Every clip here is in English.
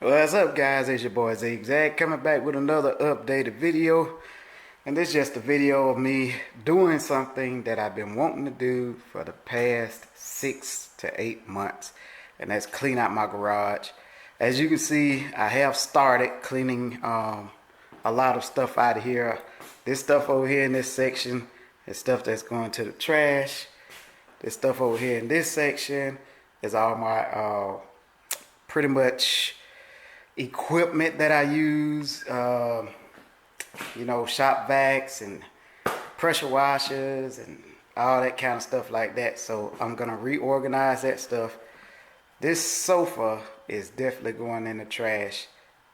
What's up, guys? It's your boy Zigzag coming back with another updated video. And this is just a video of me doing something that I've been wanting to do for the past 6 to 8 months. And that's clean out my garage. As you can see, I have started cleaning a lot of stuff out of here. This stuff over here in this section is stuff that's going to the trash. This stuff over here in this section is all my pretty much equipment that I use, you know, shop vacs and pressure washers and all that kind of stuff like that. So I'm gonna reorganize that stuff. This sofa is definitely going in the trash.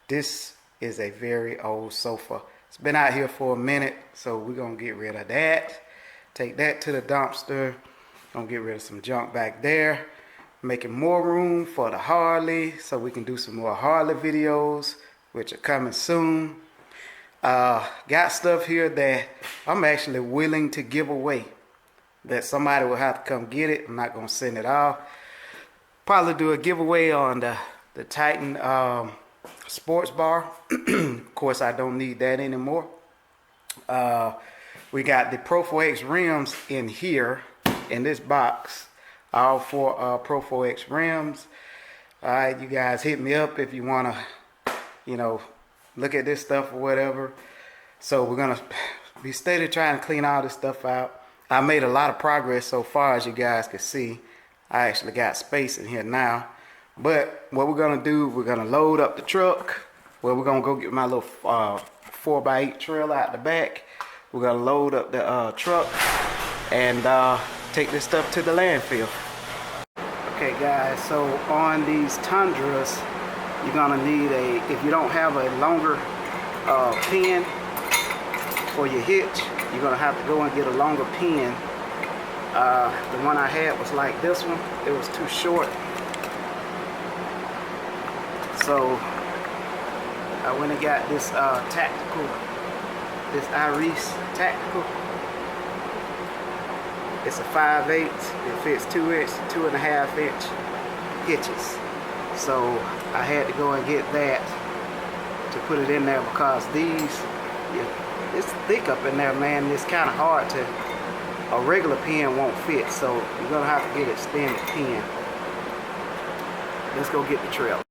This is a very old sofa. It's been out here for a minute, so we're gonna get rid of that. Take that to the dumpster. Gonna get rid of some junk back there. Making more room for the Harley so we can do some more Harley videos, which are coming soon. Got stuff here that I'm actually willing to give away, that somebody will have to come get it. I'm not gonna send it off. Probably do a giveaway on the Titan sports bar. Of course, I don't need that anymore. We got the Pro 4X rims in here in this box. All 4 Pro 4X rims. Alright, you guys hit me up if you want to, you know, look at this stuff or whatever. So we're going to be steady trying to clean all this stuff out. I made a lot of progress so far, as you guys can see. I actually got space in here now. But what we're going to do, we're going to load up the truck. Well, we're going to go get my little 4x8 trailer out the back. We're going to load up the truck and take this stuff to the landfill. Okay guys, so on these Tundras, you're gonna need if you don't have a longer pin for your hitch, you're gonna have to go and get a longer pin. The one I had was like this one. It was too short. So I went and got this tactical, this Iris tactical. It's a 5/8. It fits 2.5 inch hitches. So I had to go and get that to put it in there because these, it's thick up in there, man. It's kind of hard to, a regular pin won't fit. So you're gonna have to get an extended pin. Let's go get the trailer.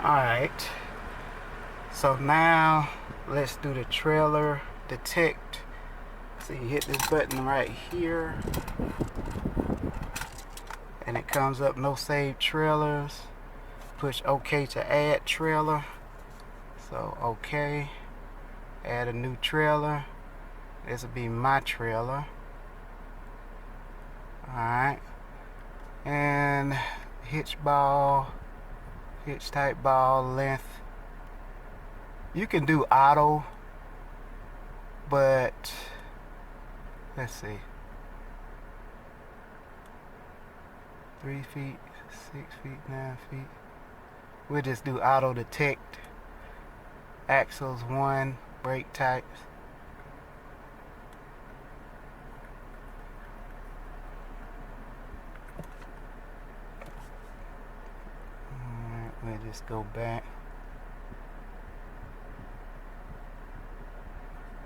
Alright, so now let's do the trailer detect. So you hit this button right here and it comes up no saved trailers. Push OK to add trailer. So OK, add a new trailer. This will be my trailer. Alright, and hitch type ball length. You can do auto, but let's see, 3 feet, 6 feet, 9 feet. We'll just do auto detect. Axles 1, brake types. Alright, we'll just go back.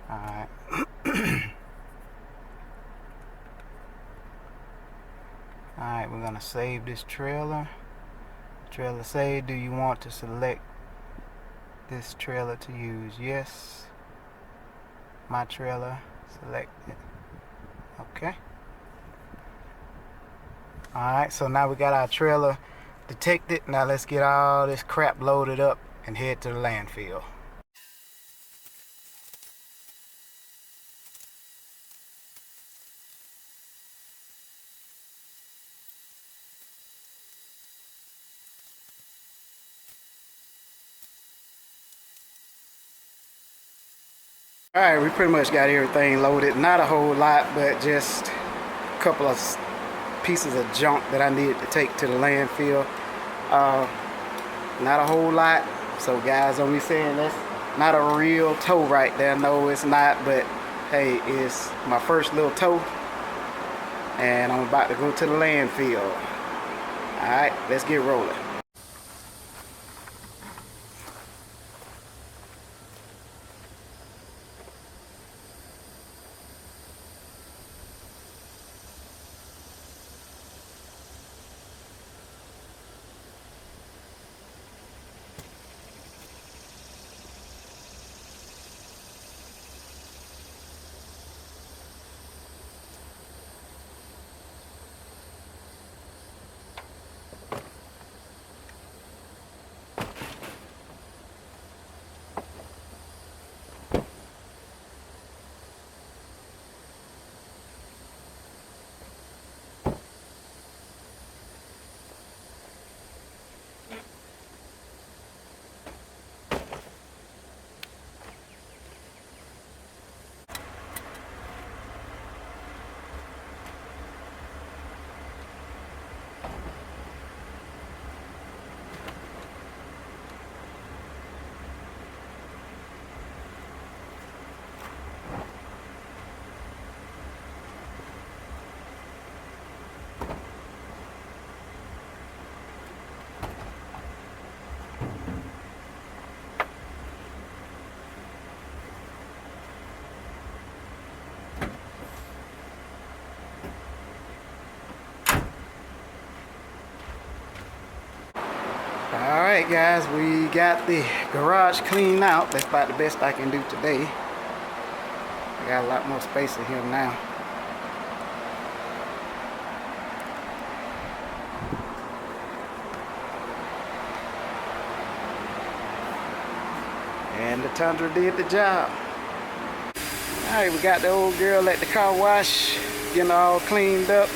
Alright. Alright, we're gonna save this trailer. Trailer saved. Do you want to select this trailer to use? Yes. My trailer, select it. Okay. Alright, so now we got our trailer detected. Now let's get all this crap loaded up and head to the landfill. Alright, we pretty much got everything loaded. Not a whole lot, but just a couple of pieces of junk that I needed to take to the landfill. Not a whole lot. So guys, don't be saying that's not a real tow right there. No, it's not, but hey, it's my first little tow. And I'm about to go to the landfill. Alright, let's get rolling. Alright guys, we got the garage cleaned out. That's about the best I can do today. I got a lot more space in here now. And the Tundra did the job. Alright, we got the old girl at the car wash, getting all cleaned up.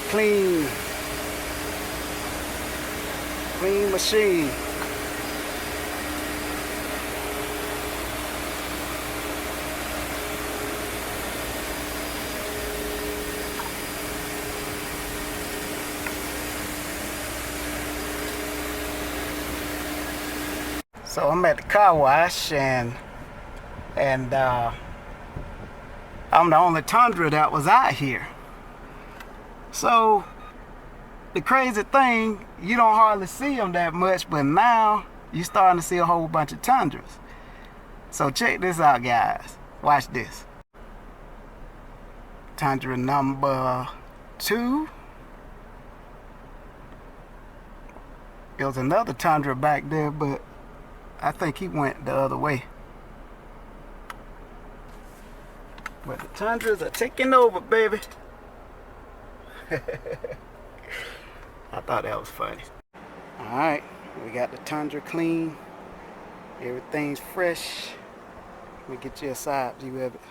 Clean machine. So I'm at the car wash and I'm the only Tundra that was out here. So the crazy thing, you don't hardly see them that much, but now you're starting to see a whole bunch of Tundras. So check this out, guys. Watch this. Tundra number 2. There was another Tundra back there, but I think he went the other way. But the Tundras are taking over, baby. I thought that was funny. Alright, we got the Tundra clean. Everything's fresh. Let me get you a side view of it.